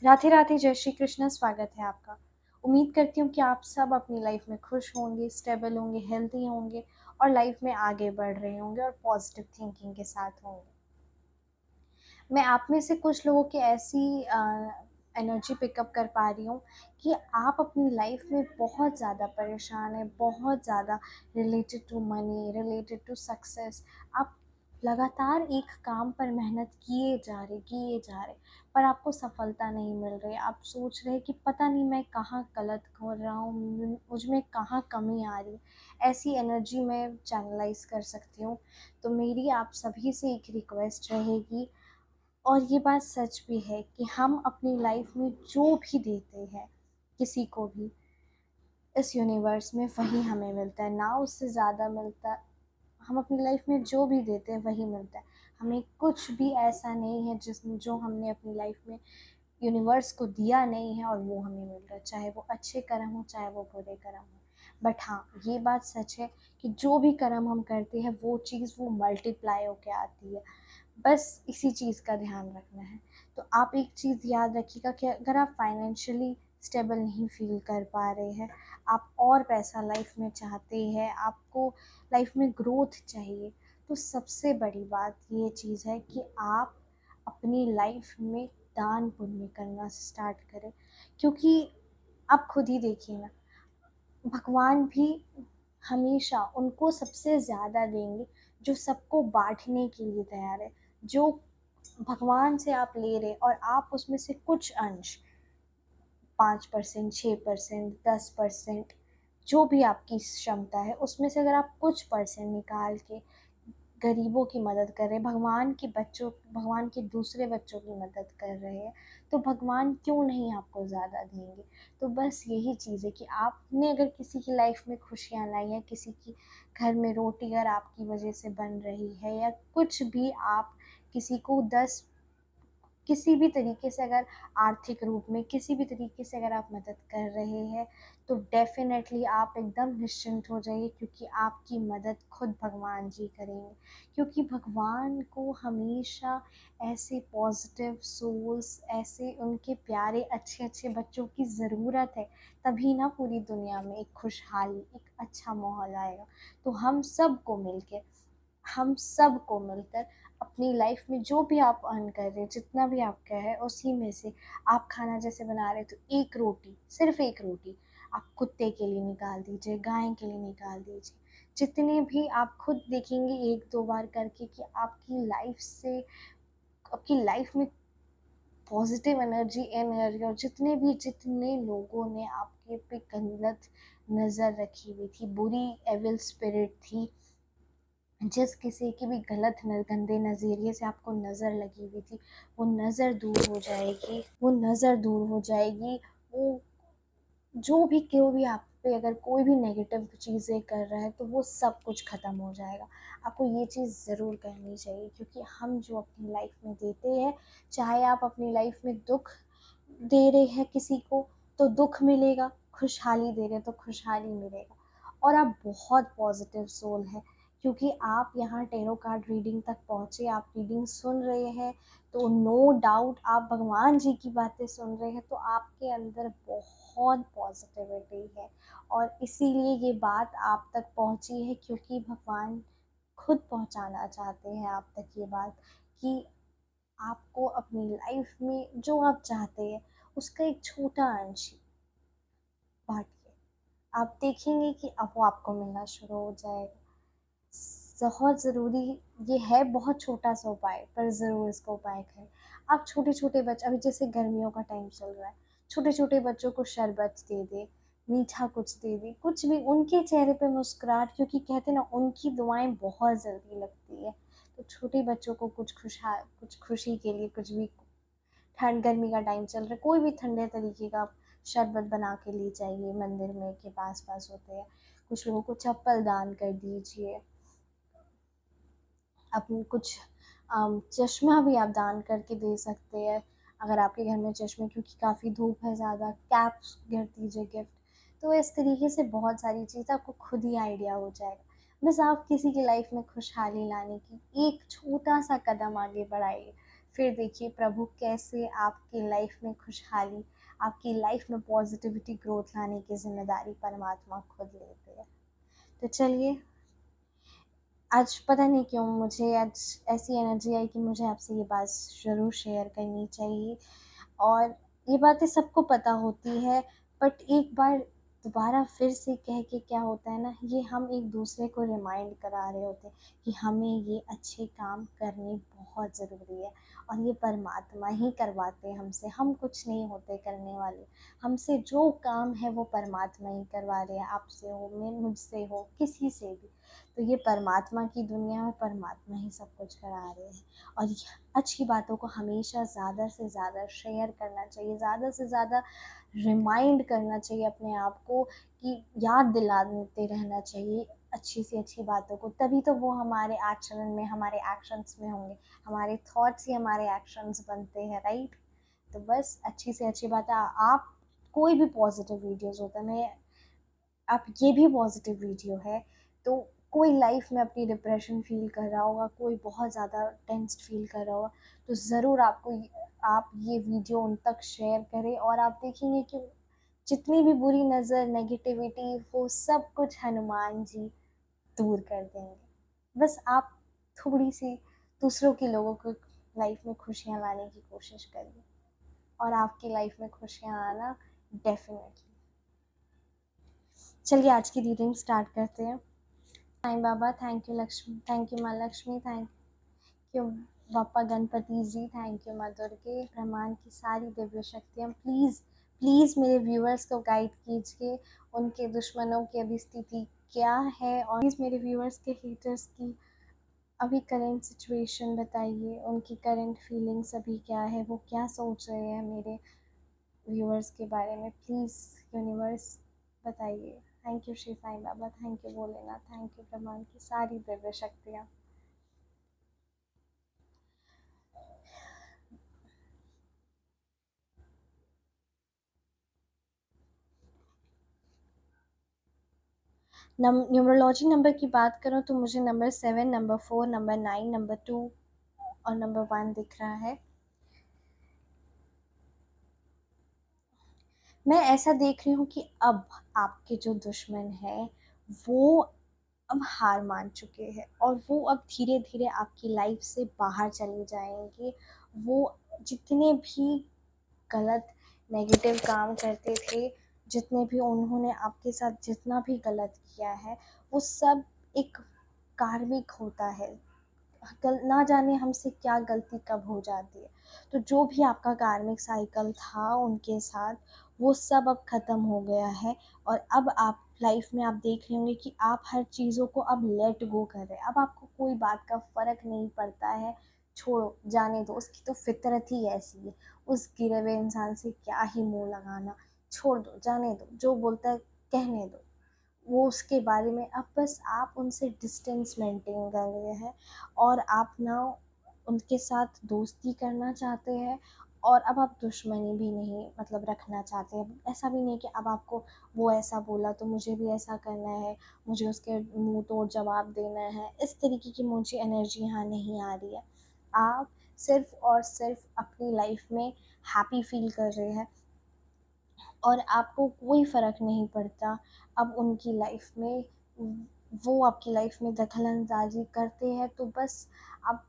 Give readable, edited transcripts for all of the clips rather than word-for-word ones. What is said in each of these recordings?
राधे राधे, जय श्री कृष्ण। स्वागत है आपका। उम्मीद करती हूँ कि आप सब अपनी लाइफ में खुश होंगे, स्टेबल होंगे, हेल्दी होंगे और लाइफ में आगे बढ़ रहे होंगे और पॉजिटिव थिंकिंग के साथ होंगे। मैं आप में से कुछ लोगों की ऐसी एनर्जी पिकअप कर पा रही हूँ कि आप अपनी लाइफ में बहुत ज़्यादा परेशान हैं, बहुत ज़्यादा related to money, related to success. आप लगातार एक काम पर मेहनत किए जा रहे, पर आपको सफलता नहीं मिल रही। आप सोच रहे कि पता नहीं मैं कहाँ गलत कर रहा हूँ, मुझ में कहाँ कमी आ रही है। ऐसी एनर्जी मैं चैनलाइज कर सकती हूँ। तो मेरी आप सभी से एक रिक्वेस्ट रहेगी, और ये बात सच भी है कि हम अपनी लाइफ में जो भी देते हैं किसी को भी, इस यूनिवर्स में वही हमें मिलता है, ना उससे ज़्यादा मिलता। हम अपनी लाइफ में जो भी देते हैं वही मिलता है। हमें कुछ भी ऐसा नहीं है जिसमें जो हमने अपनी लाइफ में यूनिवर्स को दिया नहीं है और वो हमें मिल रहा है, चाहे वो अच्छे कर्म हो चाहे वो बुरे कर्म हो। बट हाँ, ये बात सच है कि जो भी कर्म हम करते हैं वो चीज़ वो मल्टीप्लाई होके आती है। बस इसी चीज़ का ध्यान रखना है। तो आप एक चीज़ याद रखिएगा कि अगर आप फाइनेंशियली स्टेबल नहीं फील कर पा रहे हैं, आप और पैसा लाइफ में चाहते हैं, आपको लाइफ में ग्रोथ चाहिए, तो सबसे बड़ी बात ये चीज़ है कि आप अपनी लाइफ में दान पुण्य करना स्टार्ट करें। क्योंकि आप खुद ही देखिए ना, भगवान भी हमेशा उनको सबसे ज़्यादा देंगे जो सबको बांटने के लिए तैयार है। जो भगवान से आप ले रहे और आप उसमें से कुछ अंश, 5%, 6%, 10%, जो भी आपकी क्षमता है उसमें से अगर आप कुछ परसेंट निकाल के गरीबों की मदद कर रहे हैं, भगवान के दूसरे बच्चों की मदद कर रहे हैं, तो भगवान क्यों नहीं आपको ज़्यादा देंगे। तो बस यही चीज़ है कि आपने अगर किसी की लाइफ में खुशियाँ लाई है, किसी की घर में रोटी अगर आपकी वजह से बन रही है, या कुछ भी आप किसी को 10 किसी भी तरीके से अगर आर्थिक रूप में किसी भी तरीके से अगर आप मदद कर रहे हैं, तो डेफ़िनेटली आप एकदम निश्चिंत हो जाइए, क्योंकि आपकी मदद खुद भगवान जी करेंगे। क्योंकि भगवान को हमेशा ऐसे पॉजिटिव सोल्स, ऐसे उनके प्यारे अच्छे-अच्छे बच्चों की ज़रूरत है, तभी ना पूरी दुनिया में एक खुशहाली, एक अच्छा माहौल आएगा। तो हम सबको मिलकर अपनी लाइफ में जो भी आप अर्न कर रहे हैं, जितना भी आपका है, उसी में से आप खाना जैसे बना रहे, तो एक रोटी, सिर्फ एक रोटी आप कुत्ते के लिए निकाल दीजिए, गाय के लिए निकाल दीजिए। जितने भी आप खुद देखेंगे एक दो बार करके कि आपकी लाइफ में पॉजिटिव एनर्जी एनर्जी, और जितने लोगों ने आपके पे गलत नज़र रखी हुई थी, बुरी एविल स्पिरिट थी, जिस किसी की भी गंदे नज़रिए से आपको नज़र लगी हुई थी, वो नज़र दूर हो जाएगी, वो जो भी आप पे अगर कोई भी नेगेटिव चीज़ें कर रहा है, तो वो सब कुछ ख़त्म हो जाएगा। आपको ये चीज़ ज़रूर करनी चाहिए, क्योंकि हम जो अपनी लाइफ में देते हैं, चाहे आप अपनी लाइफ में दुख दे रहे हैं किसी को तो दुख मिलेगा, खुशहाली दे रहे हैं तो खुशहाली मिलेगा। और आप बहुत पॉजिटिव सोल है, क्योंकि आप यहाँ टेरो कार्ड रीडिंग तक पहुँचे, आप रीडिंग सुन रहे हैं, तो नो डाउट आप भगवान जी की बातें सुन रहे हैं, तो आपके अंदर बहुत पॉजिटिविटी है। और इसीलिए ये बात आप तक पहुँची है, क्योंकि भगवान खुद पहुँचाना चाहते हैं आप तक ये बात, कि आपको अपनी लाइफ में जो आप चाहते हैं उसका एक छोटा अंश बांटिए। आप देखेंगे कि अब वो आपको मिलना शुरू हो जाएगा। बहुत ज़रूरी ये है, बहुत छोटा सा उपाय, पर ज़रूर इसका उपाय करें। आप छोटे छोटे बच्चे, अभी जैसे गर्मियों का टाइम चल रहा है, छोटे छोटे बच्चों को शरबत दे दे, मीठा कुछ दे दे, कुछ भी, उनके चेहरे पे मुस्कुराहट, क्योंकि कहते हैं ना उनकी दुआएं बहुत जल्दी लगती है। तो छोटे बच्चों को कुछ खुशी के लिए कुछ भी, ठंड गर्मी का टाइम चल रहा है, कोई भी ठंडे तरीके का शरबत बना के ले जाइए, मंदिर में के पास पास होते हैं। कुछ लोगों को चप्पल दान कर दीजिए, अपनी कुछ चश्मा भी आप दान करके दे सकते हैं, अगर आपके घर में चश्मे, क्योंकि काफ़ी धूप है ज़्यादा, कैप्स कर दीजिए गिफ्ट। तो इस तरीके से बहुत सारी चीज़ आपको खुद ही आइडिया हो जाएगा। बस आप किसी की लाइफ में खुशहाली लाने की एक छोटा सा कदम आगे बढ़ाइए, फिर देखिए प्रभु कैसे आपकी लाइफ में खुशहाली, आपकी लाइफ में पॉजिटिविटी ग्रोथ लाने की जिम्मेदारी परमात्मा खुद लेते हैं। तो चलिए, आज पता नहीं क्यों मुझे आज ऐसी एनर्जी आई कि मुझे आपसे ये बात ज़रूर शेयर करनी चाहिए। और ये बातें सबको पता होती है, बट एक बार दोबारा फिर से कह के क्या होता है ना, ये हम एक दूसरे को रिमाइंड करा रहे होते हैं कि हमें ये अच्छे काम करने बहुत ज़रूरी है। और ये परमात्मा ही करवाते हैं हमसे, हम कुछ नहीं होते करने वाले। हमसे जो काम है वो परमात्मा ही करवा रहे हैं, आपसे हो, मैं मुझसे हो, किसी से भी। तो ये परमात्मा की दुनिया में परमात्मा ही सब कुछ करा रहे हैं। और अच्छी बातों को हमेशा ज़्यादा से ज़्यादा शेयर करना चाहिए, ज़्यादा से ज़्यादा रिमाइंड करना चाहिए अपने आप को, कि याद दिलाते रहना चाहिए अच्छी से अच्छी बातों को। तभी तो वो हमारे आचरण में, हमारे एक्शंस में होंगे। हमारे थॉट्स ही हमारे एक्शंस बनते हैं, राइट? तो बस अच्छी से अच्छी बात है। आप कोई भी पॉजिटिव वीडियोस होता है, मैं आप ये भी पॉजिटिव वीडियो है, तो कोई लाइफ में अपनी डिप्रेशन फील कर रहा होगा, कोई बहुत ज़्यादा टेंस्ड फील कर रहा होगा, तो ज़रूर आप ये वीडियो उन तक शेयर करें। और आप देखेंगे कि जितनी भी बुरी नज़र, नेगेटिविटी, वो सब कुछ हनुमान जी दूर कर देंगे। बस आप थोड़ी सी दूसरों के लोगों को लाइफ में खुशियाँ लाने की कोशिश करिए, और आपकी लाइफ में खुशियाँ आना डेफिनेटली। चलिए आज की रीडिंग स्टार्ट करते हैं। Sai Baba, thank you Lakshmi, thank you माँ लक्ष्मी, थैंक यू बापा गणपति जी, थैंक यू माँ दुर्गे, ब्रह्मांड की सारी दिव्य शक्तियाँ प्लीज़ प्लीज़ मेरे व्यूअर्स को गाइड कीजिए, उनके दुश्मनों की अभी स्थिति क्या है, और प्लीज़ मेरे व्यूअर्स के हेटर्स की अभी करंट सिचुएशन बताइए, उनकी करंट फीलिंग्स अभी क्या है, वो क्या सोच रहे हैं मेरे व्यूअर्स के बारे में। प्लीज़ यूनिवर्स बताइए। Thank you Shri Sai Baba, thank you Bholenath, thank you ब्रह्मांड की सारी दिव्य शक्तियाँ। न्यूमरोलॉजी नंबर की बात करूँ तो मुझे नंबर 7, नंबर 4, नंबर 9, नंबर 2 और नंबर 1 दिख रहा है। मैं ऐसा देख रही हूँ कि अब आपके जो दुश्मन है वो अब हार मान चुके हैं, और वो अब धीरे धीरे आपकी लाइफ से बाहर चले जाएंगे। वो जितने भी गलत नेगेटिव काम करते थे, जितने भी उन्होंने आपके साथ जितना भी गलत किया है, वो सब एक कार्मिक होता है। ना जाने हमसे क्या गलती कब हो जाती है। तो जो भी आपका कार्मिक साइकिल था उनके साथ, वो सब अब ख़त्म हो गया है। और अब आप लाइफ में आप देख रहे होंगे कि आप हर चीज़ों को अब लेट गो कर रहे हैं। अब आपको कोई बात का फ़र्क नहीं पड़ता है। छोड़ो, जाने दो, उसकी तो फितरत ही ऐसी है। उस गिरे हुए इंसान से क्या ही मुंह लगाना। छोड़ दो, जाने दो, जो बोलता है कहने दो। वो उसके बारे में अब बस आप उनसे डिस्टेंस मेंटेन कर रहे हैं, और आप ना उनके साथ दोस्ती करना चाहते हैं, और अब आप दुश्मनी भी नहीं मतलब रखना चाहते हैं। ऐसा भी नहीं कि अब आपको वो ऐसा बोला तो मुझे भी ऐसा करना है, मुझे उसके मुंह तोड़ जवाब देना है, इस तरीके की मुझे एनर्जी यहाँ नहीं आ रही है। आप सिर्फ और सिर्फ अपनी लाइफ में हैप्पी फील कर रहे हैं, और आपको कोई फ़र्क नहीं पड़ता अब उनकी लाइफ में। वो आपकी लाइफ में दखल अंदाजी करते हैं, तो बस आप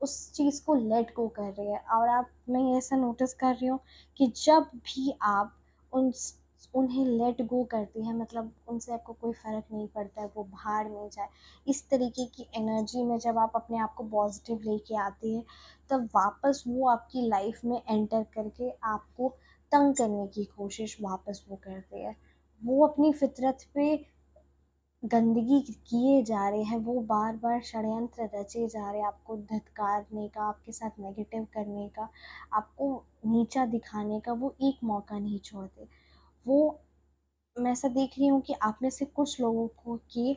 उस चीज़ को लेट गो कर रहे हैं। और आप मैं ऐसा नोटिस कर रही हूँ कि जब भी आप उन उन्हें लेट गो करते हैं, मतलब उनसे आपको कोई फ़र्क नहीं पड़ता है, वो भाड़ में जाए, इस तरीके की एनर्जी में जब आप अपने आप को पॉजिटिव लेके आते हैं, तब वापस वो आपकी लाइफ में एंटर करके आपको तंग करने की कोशिश वापस वो करते हैं। वो अपनी फितरत पे गंदगी किए जा रहे हैं, वो बार बार षड्यंत्र रचे जा रहे हैं आपको धत्कारने का, आपके साथ नेगेटिव करने का, आपको नीचा दिखाने का। वो एक मौका नहीं छोड़ते। वो मैं ऐसा देख रही हूँ कि आप में से कुछ लोगों को के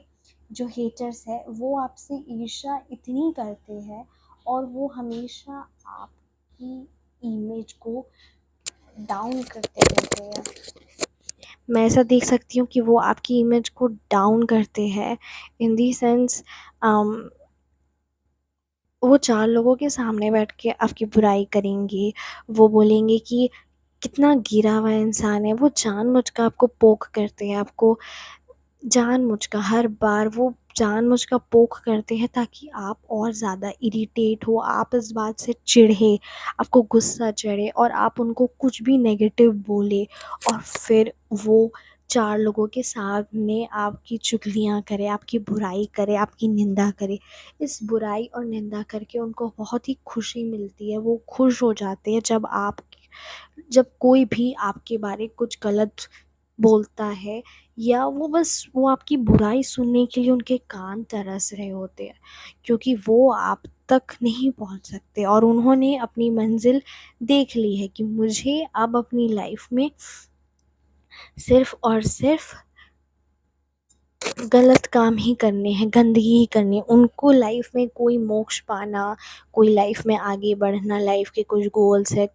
जो हेटर्स है वो आपसे ईर्ष्या इतनी करते हैं, और वो हमेशा आपकी इमेज को डाउन करते रहते हैं। मैं ऐसा देख सकती हूँ कि वो आपकी इमेज को डाउन करते हैं, इन दी सेंस वो 4 लोगों के सामने बैठ के आपकी बुराई करेंगे, वो बोलेंगे कि कितना गिरा हुआ इंसान है, वो जानबूझकर आपको पोक करते हैं, आपको जानबूझकर हर बार वो जानबूझकर पोक करते हैं ताकि आप और ज़्यादा इरिटेट हो, आप इस बात से चिढ़े, आपको गुस्सा चढ़े और आप उनको कुछ भी नेगेटिव बोले और फिर वो 4 लोगों के सामने आपकी चुगलियाँ करे, आपकी बुराई करे, आपकी निंदा करे। इस बुराई और निंदा करके उनको बहुत ही खुशी मिलती है, वो खुश हो जाते हैं जब कोई भी आपके बारे कुछ गलत बोलता है या वो आपकी बुराई सुनने के लिए उनके कान तरस रहे होते हैं, क्योंकि वो आप तक नहीं पहुंच सकते और उन्होंने अपनी मंजिल देख ली है कि मुझे अब अपनी लाइफ में सिर्फ और सिर्फ गलत काम ही करने हैं, गंदगी ही करनी है। उनको लाइफ में कोई मोक्ष पाना, कोई लाइफ में आगे बढ़ना, लाइफ के कुछ गोल्स है,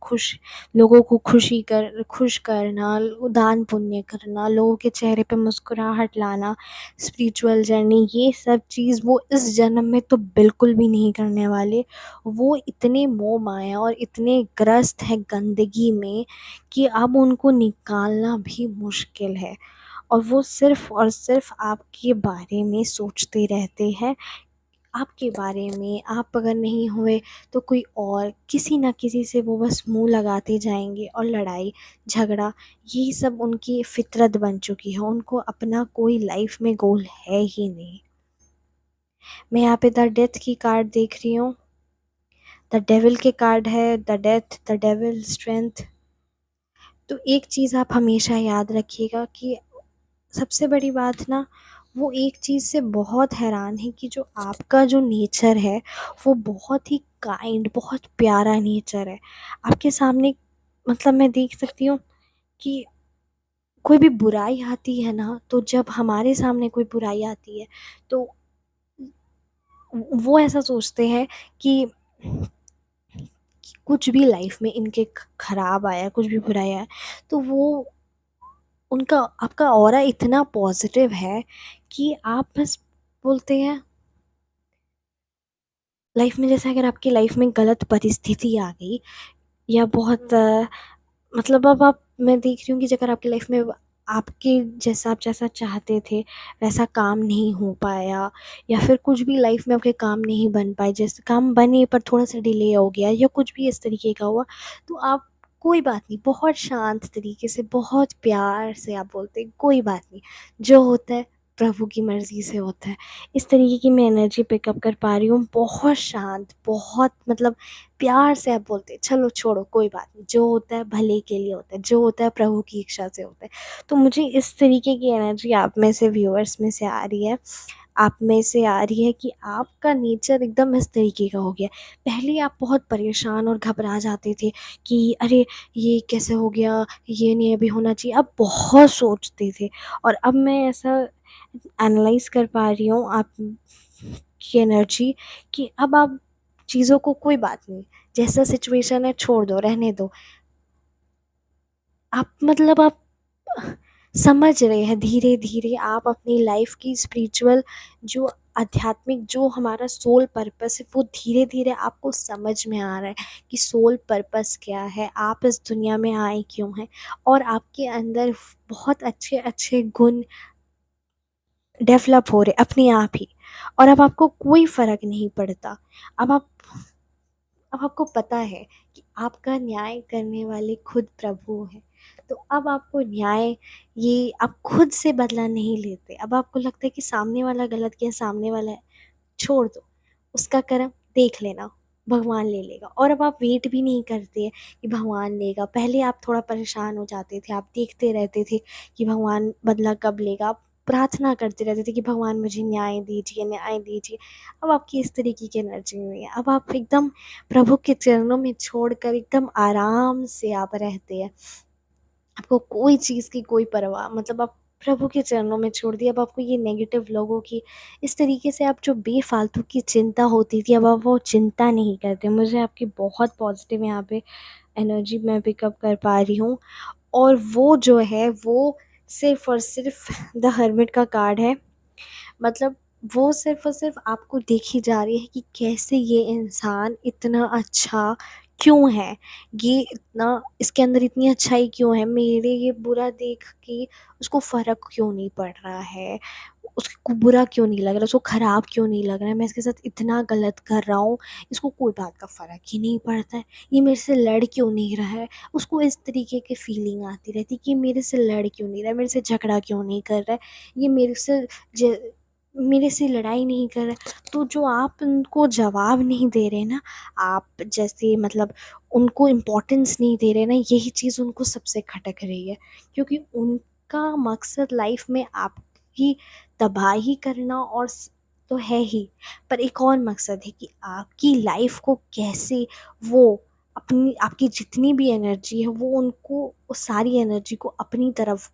लोगों को खुश करना, दान पुण्य करना, लोगों के चेहरे पे मुस्कुराहट लाना, स्पिरिचुअल जर्नी, ये सब चीज़ वो इस जन्म में तो बिल्कुल भी नहीं करने वाले। वो इतने मोह माया और इतने ग्रस्त है गंदगी में कि अब उनको निकालना भी मुश्किल है और वो सिर्फ़ और सिर्फ़ आपके बारे में सोचते रहते हैं। आपके बारे में, आप अगर नहीं हुए तो कोई और, किसी न किसी से वो बस मुँह लगाते जाएँगे और लड़ाई, झगड़ा, यही सब उनकी फ़ितरत बन चुकी है। उनको अपना कोई लाइफ़ में गोल है ही नहीं। मैं यहाँ पे द डेथ की कार्ड देख रही हूँ। द डेविल के कार्ड है, the death, the devil, strength. तो एक चीज़ आप हमेशा याद रखिएगा कि सबसे बड़ी बात ना, वो एक चीज़ से बहुत हैरान है कि जो आपका जो नेचर है वो बहुत ही काइंड, बहुत प्यारा नेचर है। आपके सामने मतलब मैं देख सकती हूँ कि कोई भी बुराई आती है ना, तो जब हमारे सामने कोई बुराई आती है तो वो ऐसा सोचते हैं कि कुछ भी लाइफ में इनके खराब आया, कुछ भी बुराई आया, तो वो उनका आपका ऑरा इतना पॉजिटिव है कि आप बस बोलते हैं लाइफ में, जैसे अगर आपकी लाइफ में गलत परिस्थिति आ गई या बहुत मतलब अब आप मैं देख रही हूँ कि अगर आपकी लाइफ में आप जैसा चाहते थे वैसा काम नहीं हो पाया या फिर कुछ भी लाइफ में आपके काम नहीं बन पाए, जैसे काम बने पर थोड़ा सा डिले हो गया या कुछ भी इस तरीके का हुआ, तो आप कोई बात नहीं, बहुत शांत तरीके से, बहुत प्यार से आप बोलते हैं कोई बात नहीं, जो होता है प्रभु की मर्ज़ी से होता है। इस तरीके की मैं एनर्जी पिकअप कर पा रही हूँ, बहुत शांत, बहुत मतलब प्यार से आप बोलते हैं चलो छोड़ो कोई बात नहीं, जो होता है भले के लिए होता है, जो होता है प्रभु की इच्छा से होता है। तो मुझे इस तरीके की एनर्जी आप में से, व्यूअर्स में से आ रही है, आप में से आ रही है कि आपका नेचर एकदम इस तरीके का हो गया। पहले आप बहुत परेशान और घबरा जाते थे कि अरे ये कैसे हो गया, ये नहीं अभी होना चाहिए, आप बहुत सोचते थे और अब मैं ऐसा एनालाइज़ कर पा रही हूँ आप की एनर्जी कि अब आप चीज़ों को कोई बात नहीं, जैसा सिचुएशन है छोड़ दो, रहने दो। आप मतलब आप समझ रहे हैं, धीरे-धीरे आप अपनी लाइफ़ की स्पिरिचुअल जो आध्यात्मिक जो हमारा सोल पर्पस है वो धीरे-धीरे आपको समझ में आ रहा है कि सोल पर्पस क्या है, आप इस दुनिया में आए क्यों हैं और आपके अंदर बहुत अच्छे-अच्छे गुण डेवलप हो रहे अपने आप ही और अब आपको कोई फ़र्क नहीं पड़ता। अब आप अब आपको पता है कि आपका न्याय करने वाले खुद प्रभु हैं। तो अब आपको न्याय, ये आप खुद से बदला नहीं लेते। अब आपको लगता है कि सामने वाला गलत किया, सामने वाला है, छोड़ दो, उसका कर्म देख लेना, भगवान ले लेगा। और अब आप वेट भी नहीं करते हैं कि भगवान लेगा। पहले आप थोड़ा परेशान हो जाते थे, आप देखते रहते थे कि भगवान बदला कब लेगा। आप प्रार्थना करते रहते थे कि भगवान मुझे न्याय दीजिए, न्याय दीजिए। अब आपकी इस तरीके की एनर्जी नहीं है। अब आप एकदम प्रभु के चरणों में छोड़कर एकदम आराम से आप रहते हैं। आपको कोई चीज़ की कोई परवाह, मतलब आप प्रभु के चरणों में छोड़ दिया। अब आपको ये नेगेटिव लोगों की, इस तरीके से आप जो बेफ़ालतू की चिंता होती थी, अब आप वो चिंता नहीं करते। मुझे आपकी बहुत पॉज़िटिव यहाँ पे एनर्जी मैं पिकअप कर पा रही हूँ और वो जो है वो सिर्फ़ और सिर्फ़ द हर्मिट का कार्ड है। मतलब वो सिर्फ़ और सिर्फ़ आपको देखी जा रही है कि कैसे ये इंसान इतना अच्छा क्यों है? ये इतना इसके अंदर इतनी अच्छाई क्यों है? मेरे ये बुरा देख के उसको फ़र्क क्यों नहीं पड़ रहा है? उसको बुरा क्यों नहीं लग रहा? उसको ख़राब क्यों नहीं लग रहा है? मैं इसके साथ इतना गलत कर रहा हूँ, इसको कोई बात का फ़र्क ही नहीं पड़ता है। ये मेरे से लड़ क्यों नहीं रहा है? उसको इस तरीके की फ़ीलिंग आती रहती है कि मेरे से लड़ क्यों नहीं रहा है? मेरे से झगड़ा क्यों नहीं कर रहा है? ये ज मेरे से लड़ाई नहीं कर रहा। तो जो आप उनको जवाब नहीं दे रहे ना, आप जैसे मतलब उनको इम्पोर्टेंस नहीं दे रहे ना, यही चीज़ उनको सबसे खटक रही है। क्योंकि उनका मकसद लाइफ में आपकी तबाही करना और तो है ही, पर एक और मकसद है कि आपकी लाइफ को कैसे वो अपनी आपकी जितनी भी एनर्जी है वो उनको उस सारी एनर्जी को अपनी तरफ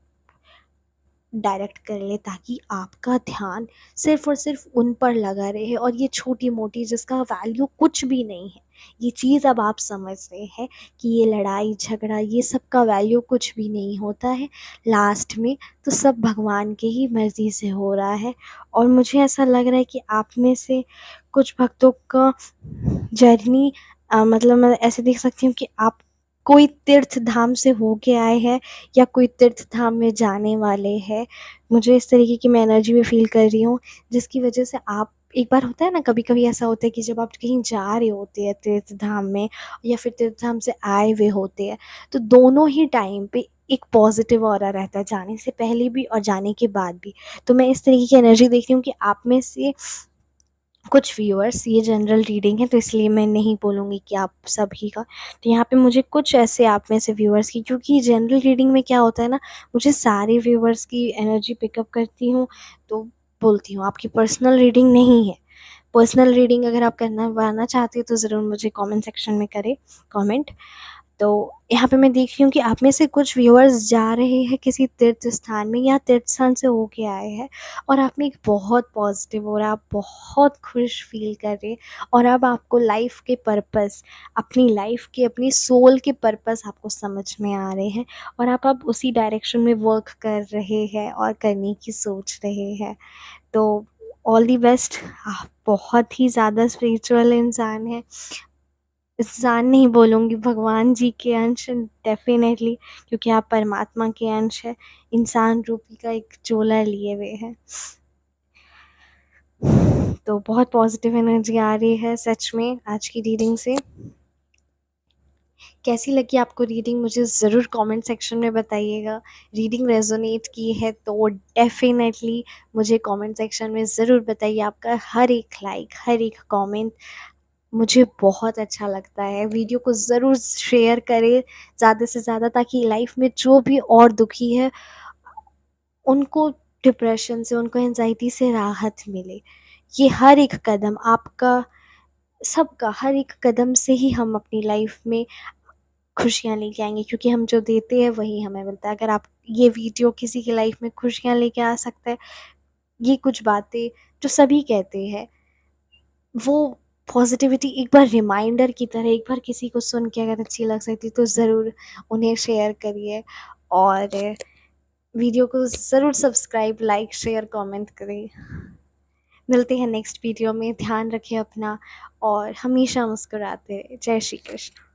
डायरेक्ट कर ले, ताकि आपका ध्यान सिर्फ़ और सिर्फ़ उन पर लगा रहे और ये छोटी-मोटी जिसका वैल्यू कुछ भी नहीं है, ये चीज़ अब आप समझ रहे हैं कि ये लड़ाई झगड़ा ये सब का वैल्यू कुछ भी नहीं होता है। लास्ट में तो सब भगवान की ही मर्ज़ी से हो रहा है। और मुझे ऐसा लग रहा है कि आप में से कुछ भक्तों का जर्नी मतलब मैं ऐसे देख सकती हूँ कि आप कोई तीर्थ धाम से होके आए हैं या कोई तीर्थ धाम में जाने वाले हैं। मुझे इस तरीके की मैं एनर्जी भी फ़ील कर रही हूँ, जिसकी वज़ह से आप एक बार होता है ना, कभी-कभी ऐसा होता है कि जब आप कहीं जा रहे होते हैं तीर्थ धाम में या फिर तीर्थ धाम से आए हुए होते हैं, तो दोनों ही टाइम पे एक पॉज़िटिव ऑरा रहता है, जाने से पहले भी और जाने के बाद भी। तो मैं इस तरीके की एनर्जी देख रही हूँ कि आप में से कुछ व्यूअर्स, ये जनरल रीडिंग है तो इसलिए मैं नहीं बोलूँगी कि आप सभी का। तो यहाँ पे मुझे कुछ ऐसे आप में से व्यूअर्स की, क्योंकि जनरल रीडिंग में क्या होता है ना, मुझे सारे व्यूअर्स की एनर्जी पिकअप करती हूँ, तो बोलती हूँ। आपकी पर्सनल रीडिंग नहीं है। पर्सनल रीडिंग अगर आप करवाना चाहते हो तो ज़रूर मुझे कमेंट सेक्शन में करें कमेंट। तो यहाँ पे मैं देख रही हूँ कि आप में से कुछ व्यूअर्स जा रहे हैं किसी तीर्थ स्थान में या तीर्थ स्थान से होके आए हैं, और आप में एक बहुत पॉजिटिव हो रहा है, आप बहुत खुश फील कर रहे हैं, और अब आपको लाइफ के पर्पस, अपनी लाइफ के अपनी सोल के पर्पस आपको समझ में आ रहे हैं, और आप अब उसी डायरेक्शन में वर्क कर रहे हैं और करने की सोच रहे हैं। तो ऑल दी बेस्ट। आप बहुत ही ज़्यादा स्पिरिचुअल इंसान हैं। इंसान नहीं बोलूँगी, भगवान जी के अंश डेफ़िनेटली, क्योंकि आप परमात्मा के अंश हैं, इंसान रूपी का एक चोला लिए हुए हैं। तो बहुत पॉज़िटिव एनर्जी आ रही है सच में आज की रीडिंग से। कैसी लगी आपको रीडिंग मुझे ज़रूर कमेंट सेक्शन में बताइएगा। रीडिंग रेज़ोनेट की है तो डेफ़िनेटली मुझे कमेंट सेक्शन में ज़रूर बताइए। आपका हर एक लाइक, हर एक कमेंट मुझे बहुत अच्छा लगता है। वीडियो को ज़रूर शेयर करें ज़्यादा से ज़्यादा, ताकि लाइफ में जो भी और दुखी है उनको डिप्रेशन से, उनको एंजाइटी से राहत मिले। ये हर एक कदम आपका, सबका हर एक कदम से ही हम अपनी लाइफ में खुशियाँ लेके आएँगे, क्योंकि हम जो देते हैं वही हमें मिलता है। अगर आप ये वीडियो किसी की लाइफ में खुशियाँ लेके आ सकता है, ये कुछ बातें जो सभी कहते हैं, वो पॉज़िटिविटी एक बार रिमाइंडर की तरह एक बार किसी को सुन के अगर अच्छी लग सकती तो ज़रूर उन्हें शेयर करिए, और वीडियो को ज़रूर सब्सक्राइब, लाइक, शेयर, कमेंट करें। मिलते हैं नेक्स्ट वीडियो में। ध्यान रखें अपना और हमेशा मुस्कुराते रहें। जय श्री कृष्ण।